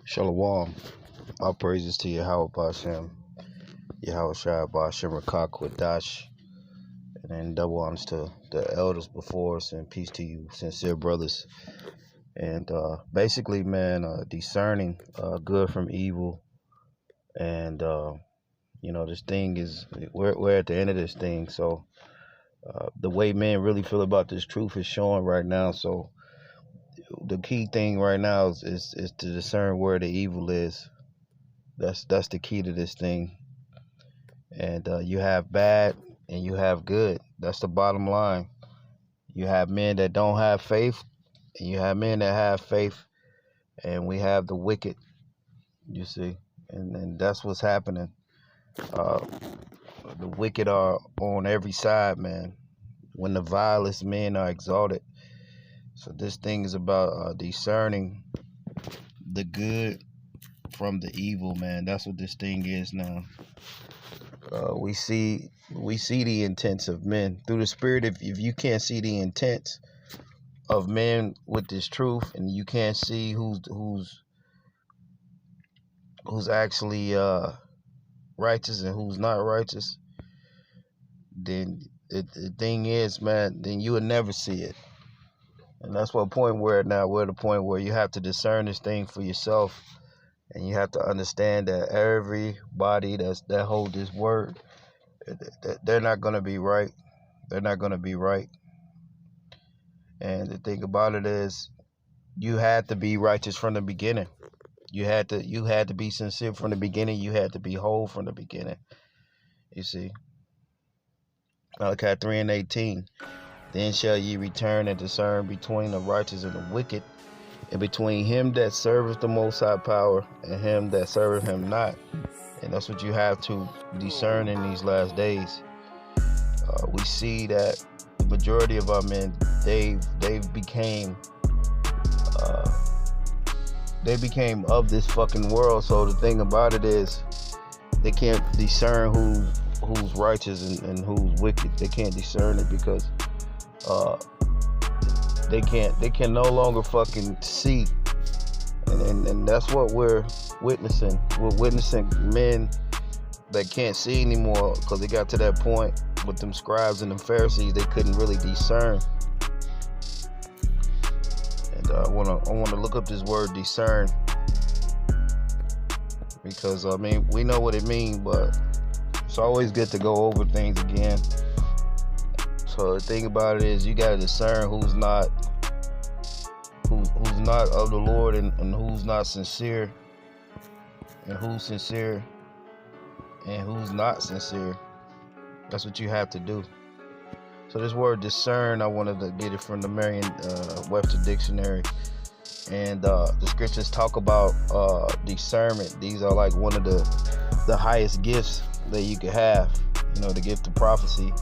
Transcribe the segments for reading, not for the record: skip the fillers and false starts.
Shalom. All praises to Yahweh Bashem, Yahweh Shai Bashem Rakak Dash, and then double honors to the elders before us, and peace to you, sincere brothers. And basically, man, discerning good from evil. And, this thing is, we're at the end of this thing. So the way men really feel about this truth is showing right now. So the key thing right now is to discern where the evil is. That's the key to this thing. And you have bad and you have good. That's the bottom line. You have men that don't have faith, and you have men that have faith, and we have the wicked, you see. And that's what's happening. The wicked are on every side, man, when the vilest men are exalted. So this thing is about discerning the good from the evil, man. That's what this thing is now. We see the intents of men through the spirit. If you can't see the intents of men with this truth, and you can't see who's actually righteous and who's not righteous, then the thing is, man, then you would never see it. And that's what point we're at now. We're at a point where you have to discern this thing for yourself. And you have to understand that everybody that hold this word, they're not going to be right. They're not going to be right. And the thing about it is, you had to be righteous from the beginning. You had to be sincere from the beginning. You had to be whole from the beginning. You see, Malachi 3:18. Then shall ye return and discern between the righteous and the wicked, and between him that serveth the Most High power and him that serveth him not. And that's what you have to discern in these last days. We see that the majority of our men, they became of this fucking world. So the thing about it is, they can't discern who's righteous and who's wicked. They can't discern it because they can no longer fucking see. And that's what we're witnessing. We're witnessing men that can't see anymore because they got to that point with them scribes and them Pharisees, they couldn't really discern. And I wanna look up this word discern, because we know what it means, but it's always good to go over things again. So the thing about it is, you gotta discern who's not of the Lord, and who's not sincere, and who's sincere and who's not sincere. That's what you have to do. So this word discern, I wanted to get it from the Merriam-Webster dictionary, and the scriptures talk about discernment. These are like one of the highest gifts that you could have, the gift of prophecy.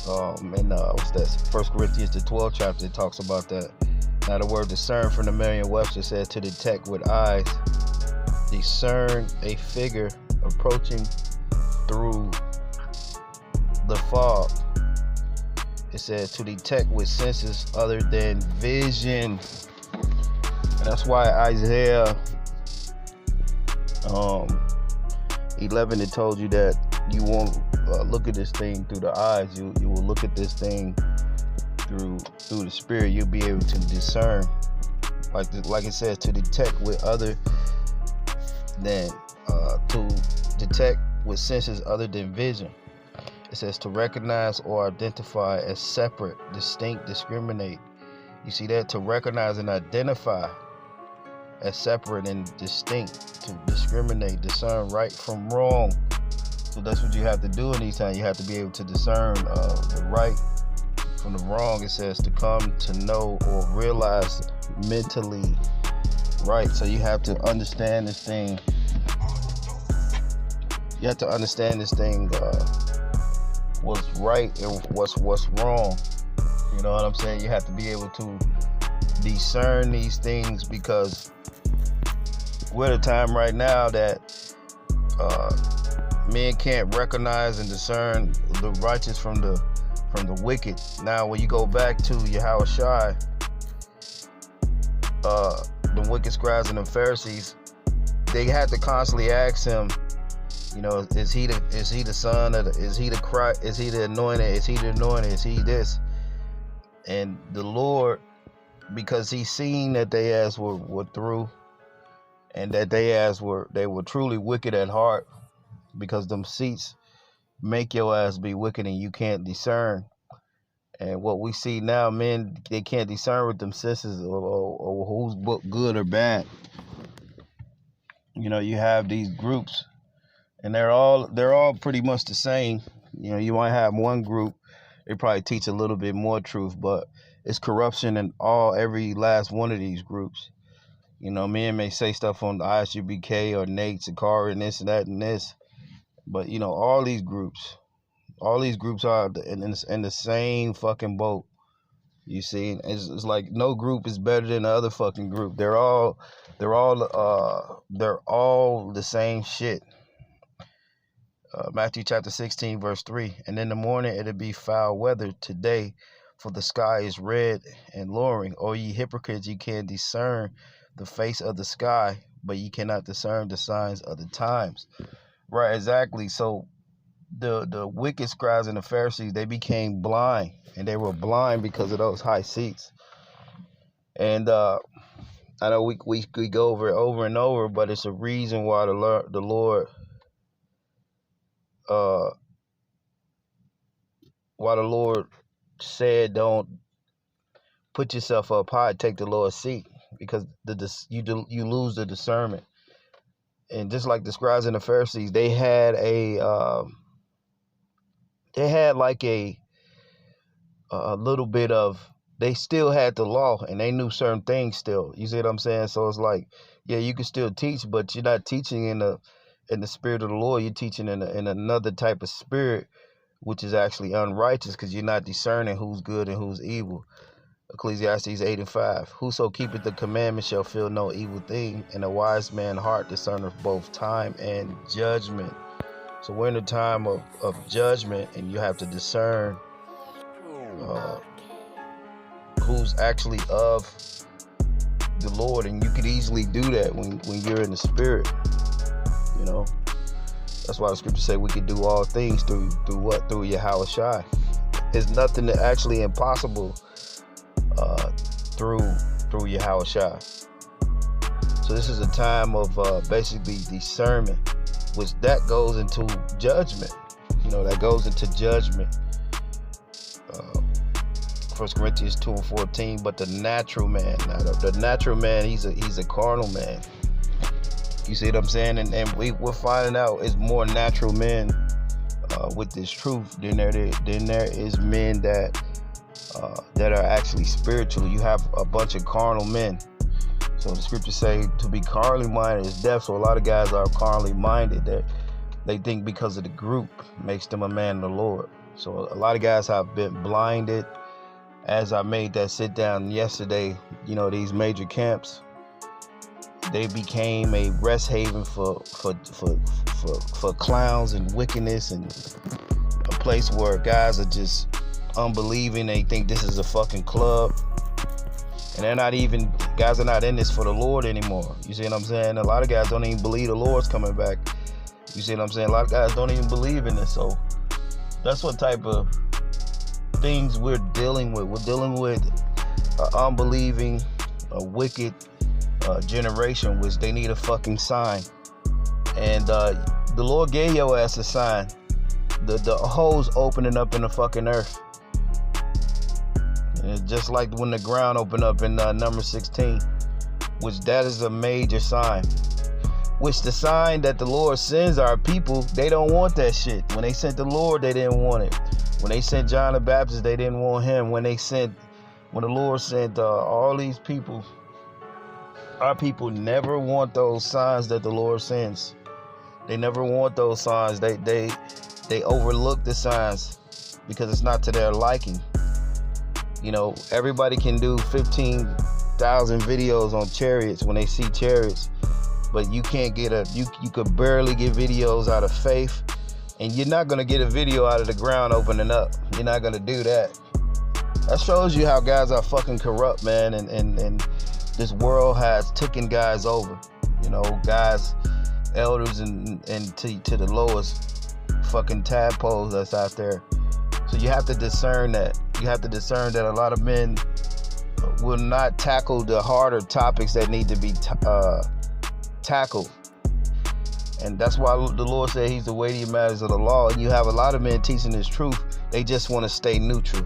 What's that? 1 Corinthians the 12th chapter, it talks about that. Now the word discern from the Merriam-Webster says to detect with eyes, discern a figure approaching through the fog. It says to detect with senses other than vision. And that's why Isaiah 11, it told you that you won't look at this thing through the eyes. You will look at this thing through the spirit. You'll be able to discern, like it says, to detect with other than to detect with senses other than vision. It says to recognize or identify as separate, distinct, discriminate. You see that? To recognize and identify as separate and distinct, to discriminate, discern right from wrong. So that's what you have to do in these times. You have to be able to discern the right from the wrong. It says to come to know or realize mentally right. So you have to understand this thing. You have to understand this thing, what's right and what's wrong. You know what I'm saying? You have to be able to discern these things, because we're at a time right now that men can't recognize and discern the righteous from the wicked. Now, when you go back to Yahweh Shai, the wicked scribes and the Pharisees, they had to constantly ask him, is he the son of is he the Christ, is he the anointed, is he this? And the Lord, because he seen that they ass were through, and that they were truly wicked at heart, because them seats make your ass be wicked and you can't discern. And what we see now, men, they can't discern with them senses or who's good or bad. You have these groups, and they're all pretty much the same. You might have one group, they probably teach a little bit more truth, but it's corruption in every last one of these groups. Men may say stuff on the ISUBK or Nate, Sakari, and this and that and this, but all these groups are in the same fucking boat. You see, it's like no group is better than the other fucking group. They're all the same shit. Matthew chapter 16 verse 3. And in the morning it'll be foul weather today, for the sky is red and lowering. O ye hypocrites, ye can discern the face of the sky, but ye cannot discern the signs of the times. Right, exactly. So the wicked scribes and the Pharisees, they became blind, and they were blind because of those high seats. And I know we go over it over and over, but it's a reason why the Lord said, don't put yourself up high, take the Lord's seat, because you lose the discernment. And just like the scribes and the Pharisees, they had like a little bit of, they still had the law, and they knew certain things still. You see what I'm saying? So it's like, yeah, you can still teach, but you're not teaching in the spirit of the Lord. You're teaching in another type of spirit, which is actually unrighteous, because you're not discerning who's good and who's evil. Ecclesiastes 8:5. Whoso keepeth the commandments shall feel no evil thing, and a wise man's heart discerneth both time and judgment. So we're in a time of judgment, and you have to discern who's actually of the Lord, and you could easily do that when you're in the spirit. That's why the scriptures say we can do all things through what? Through Yahweh Shai. There's nothing that actually impossible through Yahweh Shai. So this is a time of basically discernment, which that goes into judgment. That goes into judgment. 1 Corinthians 2:14. But the natural man, he's a carnal man. You see what I'm saying? And we're finding out it's more natural men with this truth than there is men that are actually spiritual. You have a bunch of carnal men. So the scriptures say to be carnally minded is death. So a lot of guys are carnally minded, that they think because of the group makes them a man of the Lord. So a lot of guys have been blinded. As I made that sit down yesterday, these major camps, they became a rest haven for clowns and wickedness, and a place where guys are just unbelieving. They think this is a fucking club, and guys are not in this for the Lord anymore. You see what I'm saying? A lot of guys don't even believe the Lord's coming back. You see what I'm saying? A lot of guys don't even believe in this. So that's what type of things we're dealing with. We're dealing with unbelieving, a wicked generation, which they need a fucking sign. And the Lord gave your ass a sign. The holes opening up in the fucking earth. And just like when the ground opened up in number 16, which that is a major sign. Which the sign that the Lord sends our people, they don't want that shit. When they sent the Lord, they didn't want it. When they sent John the Baptist, they didn't want him. When the Lord sent all these people, our people never want those signs that the Lord sends. They never want those signs. They overlook the signs because it's not to their liking. Everybody can do 15,000 videos on chariots when they see chariots, but you can't you could barely get videos out of faith, and you're not gonna get a video out of the ground opening up. You're not gonna do that. That shows you how guys are fucking corrupt, man, and this world has taken guys over. You know, guys, elders, and to the lowest fucking tadpoles that's out there. So you have to discern that. You have to discern that a lot of men will not tackle the harder topics that need to be tackled. And that's why the Lord said he's the weightier matters of the law. And you have a lot of men teaching this truth. They just want to stay neutral.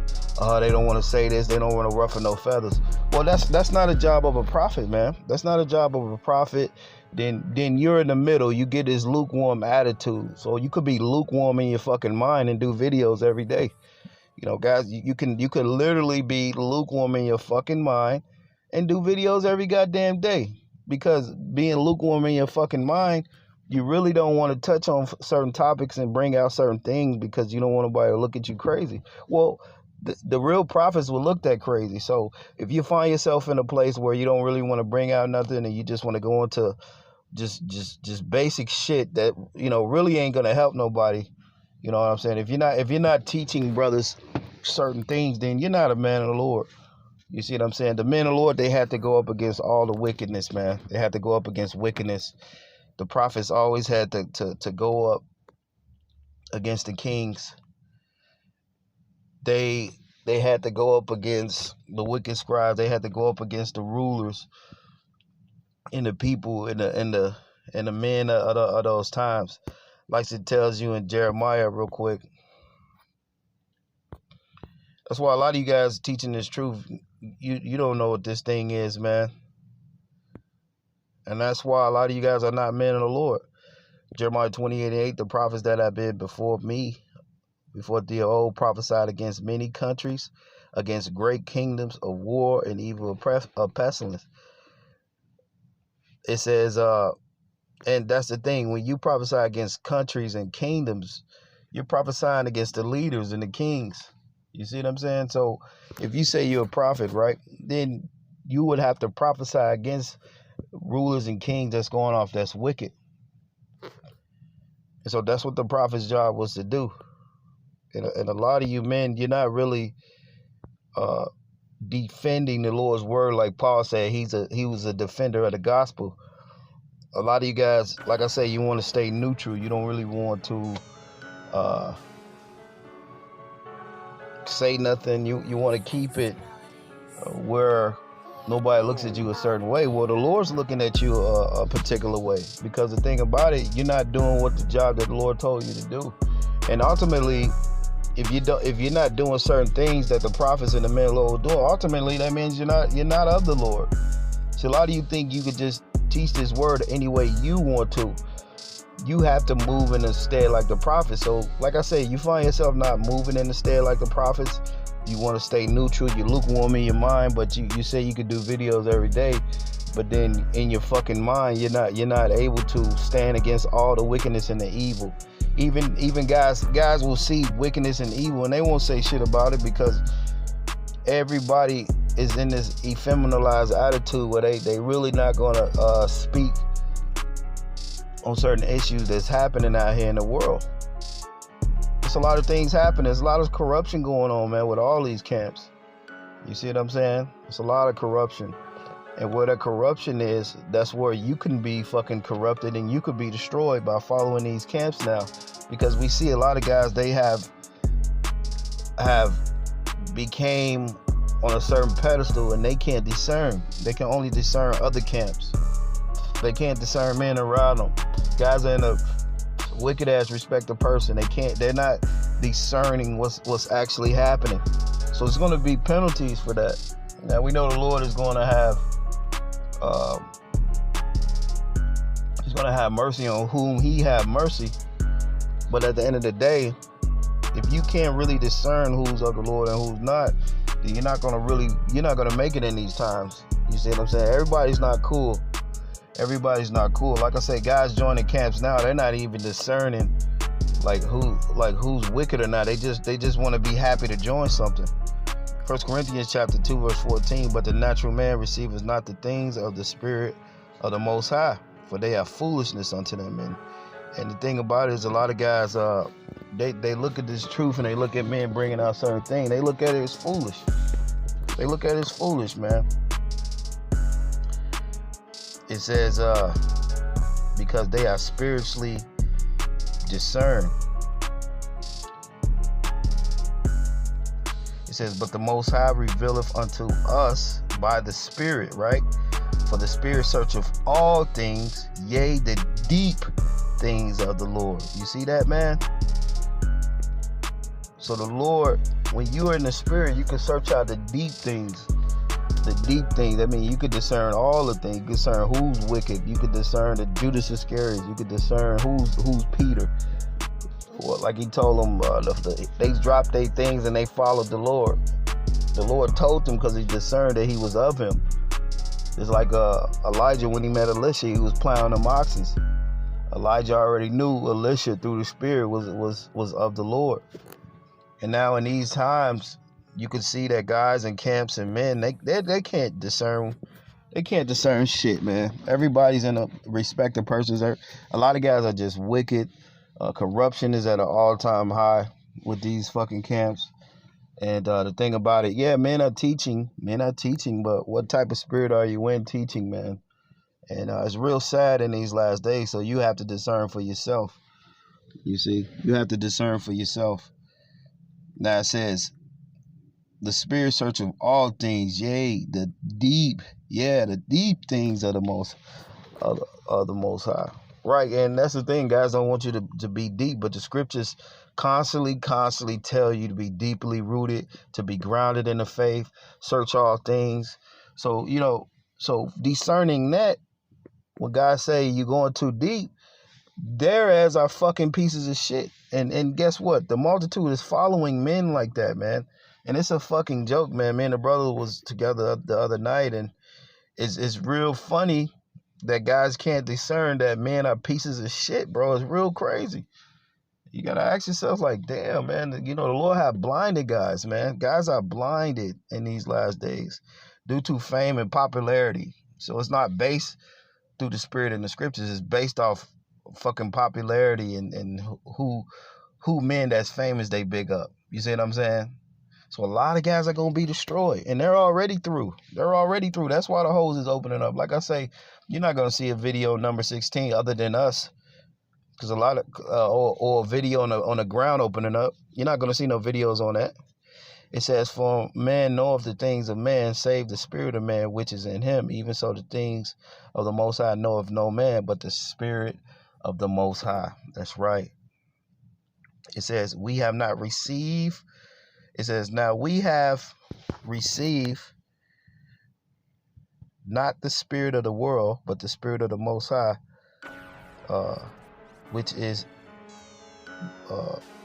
They don't want to say this. They don't want to ruffle no feathers. Well, that's not a job of a prophet, man. That's not a job of a prophet. Then you're in the middle. You get this lukewarm attitude. So you could be lukewarm in your fucking mind and do videos every day. You know, guys, you can literally be lukewarm in your fucking mind and do videos every goddamn day. Because being lukewarm in your fucking mind, you really don't want to touch on certain topics and bring out certain things because you don't want nobody to look at you crazy. Well, the real prophets will look that crazy. So if you find yourself in a place where you don't really want to bring out nothing and you just want to go into just basic shit that, you know, really ain't gonna help nobody, you know what I'm saying? If you're not teaching brothers certain things, then you're not a man of the Lord. You see what I'm saying? The men of the Lord, they had to go up against all the wickedness, man. They had to go up against wickedness. The prophets always had to go up against the kings. They had to go up against the wicked scribes. They had to go up against the rulers and the people and the men of those times. Like it tells you in Jeremiah real quick. That's why a lot of you guys teaching this truth, you don't know what this thing is, man. And that's why a lot of you guys are not men of the Lord. Jeremiah 28:8, the prophets that have been before me, before the old, prophesied against many countries, against great kingdoms of war and evil of pestilence. It says, and that's the thing, when you prophesy against countries and kingdoms, you're prophesying against the leaders and the kings. You see what I'm saying? So if you say you're a prophet, right, then you would have to prophesy against rulers and kings that's going off, that's wicked. And so that's what the prophet's job was to do. And a lot of you men, you're not really defending the Lord's word like Paul said. He was a defender of the gospel. A lot of you guys, like I say, you want to stay neutral. You don't really want to say nothing. You want to keep it where nobody looks at you a certain way. Well, the Lord's looking at you a particular way, because the thing about it, you're not doing what the job that the Lord told you to do. And ultimately, if you're not doing certain things that the prophets and the men of the Lord do, ultimately that means you're not of the Lord. So a lot of you think you could just teach this word any way you want to. You have to move in the stead like the prophets. So like I say, you find yourself not moving in the stead like the prophets. You want to stay neutral. You're lukewarm in your mind, but you say you could do videos every day, but then in your fucking mind, you're not able to stand against all the wickedness and the evil. Even guys will see wickedness and evil and they won't say shit about it, because everybody is in this effeminized attitude where they really not gonna speak on certain issues that's happening out here in the world. There's a lot of things happening. There's a lot of corruption going on, man, with all these camps. You see what I'm saying? It's a lot of corruption. And where that corruption is, that's where you can be fucking corrupted and you could be destroyed by following these camps now. Because we see a lot of guys, they have became on a certain pedestal and they can't discern. They can only discern other camps. They can't discern men around them. Guys are in a wicked ass respect of person. They're not discerning what's actually happening. So it's going to be penalties for that. Now we know the Lord is going to have he's going to have mercy on whom he have mercy. But at the end of the day, if you can't really discern who's of the Lord and who's not, then you're not going to make it in these times. You see what I'm saying? Everybody's not cool. Like I say, guys joining camps now, they're not even discerning who's wicked or not. They just want to be happy to join something. 1 Corinthians chapter 2 verse 14, but the natural man receiveth not the things of the Spirit of the Most High, for they are foolishness unto them. And the thing about it is, a lot of guys, they look at this truth and they look at men bringing out certain things. They look at it as foolish. They look at it as foolish, man. It says, because they are spiritually discerned. It says, but the Most High revealeth unto us by the Spirit, right? For the Spirit searcheth all things, yea, the deep things of the Lord. You see that, man? So the Lord, when you are in the Spirit, you can search out the deep things. The deep things. I mean, you could discern all the things. You could discern who's wicked. You could discern the Judas Iscariot. You could discern who's Peter. Well, like he told them, they dropped their things and they followed the Lord. The Lord told them because he discerned that he was of him. It's like Elijah when he met Elisha, he was plowing them oxen. Elijah already knew Elisha through the Spirit was of the Lord. And now in these times, you can see that guys in camps and men, they can't discern. They can't discern shit, man. Everybody's in a respected person's. A lot of guys are just wicked. Corruption is at an all-time high with these fucking camps. And the thing about it, yeah, men are teaching, but what type of spirit are you in teaching, man? And it's real sad in these last days, so you have to discern for yourself. You see, you have to discern for yourself. Now it says, the Spirit searcheth all things, yea, the deep things of the Most High. Right, and that's the thing, guys don't want you to be deep, but the scriptures constantly tell you to be deeply rooted, to be grounded in the faith, search all things. So, so discerning that, when God say you're going too deep, their ass are fucking pieces of shit. And guess what? The multitude is following men like that, man. And it's a fucking joke, man. Me and the brother was together the other night, and it's real funny that guys can't discern that men are pieces of shit, bro. It's real crazy. You gotta ask yourself, like, damn, man, the Lord have blinded guys, man. Guys are blinded in these last days due to fame and popularity. So it's not based through the Spirit in the scriptures. It's based off fucking popularity and who men that's famous they big up. You see what I'm saying? So a lot of guys are going to be destroyed, and they're already through. That's why the hose is opening up. Like I say, you're not going to see a video number 16 other than us, because a lot of, or a video on the ground opening up. You're not going to see no videos on that. It says, for man knoweth the things of man, save the spirit of man which is in him. Even so the things of the Most High knoweth no man, but the Spirit of the Most High. That's right. It says, we have not received. It says, now we have received not the spirit of the world, but the Spirit of the Most High, which is,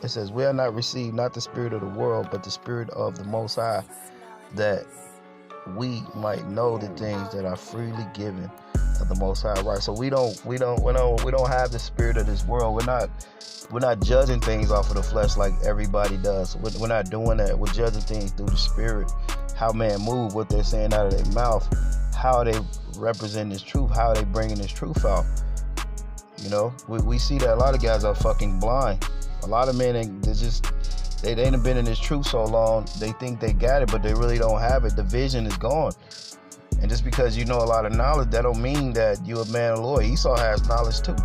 it says, we have not received not the spirit of the world, but the Spirit of the Most High, that we might know the things that are freely given of the Most High. Right. So we don't have the spirit of this world. We're not judging things off of the flesh like everybody does. We're not doing that. We're judging things through the Spirit. How man move, what they're saying out of their mouth, how they represent this truth, how they bringing this truth out. We see that a lot of guys are fucking blind. A lot of men, they ain't been in this truth so long, they think they got it, but they really don't have it. The vision is gone. And just because you know a lot of knowledge, that don't mean that you're a man of the Lord. Esau has knowledge too.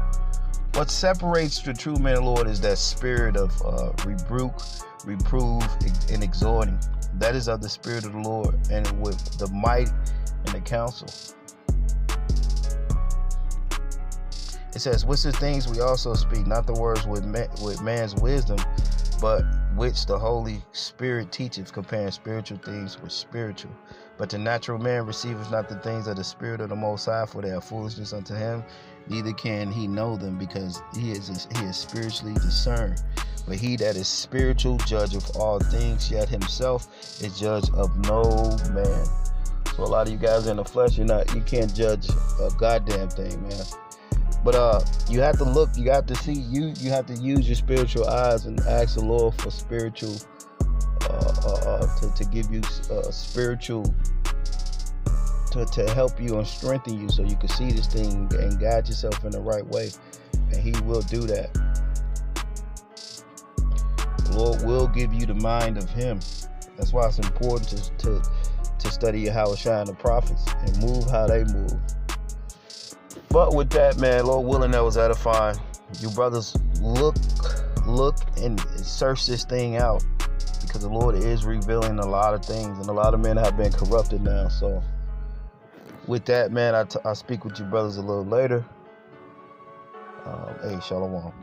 What separates the true man of the Lord is that spirit of rebuke, reprove, and exhorting. That is of the Spirit of the Lord, and with the might and the counsel. It says, which the things we also speak, not the words with man's wisdom, but which the Holy Spirit teacheth, comparing spiritual things with spiritual. But the natural man receiveth not the things of the Spirit of the Most High, for they are foolishness unto him, neither can he know them, because he is spiritually discerned. But he that is spiritual judgeth all things, yet himself is judge of no man. So a lot of you guys in the flesh, you can't judge a goddamn thing, man. But you have to look, you have to see, you have to use your spiritual eyes and ask the Lord for spiritual, to give you spiritual, to help you and strengthen you so you can see this thing and guide yourself in the right way. And he will do that. The Lord will give you the mind of him. That's why it's important to study how to shine the prophets and move how they move. But with that, man, Lord willing, that was edifying. You brothers, look and search this thing out, because the Lord is revealing a lot of things, and a lot of men have been corrupted now. So with that, man, I speak with you brothers a little later. Hey, shalom.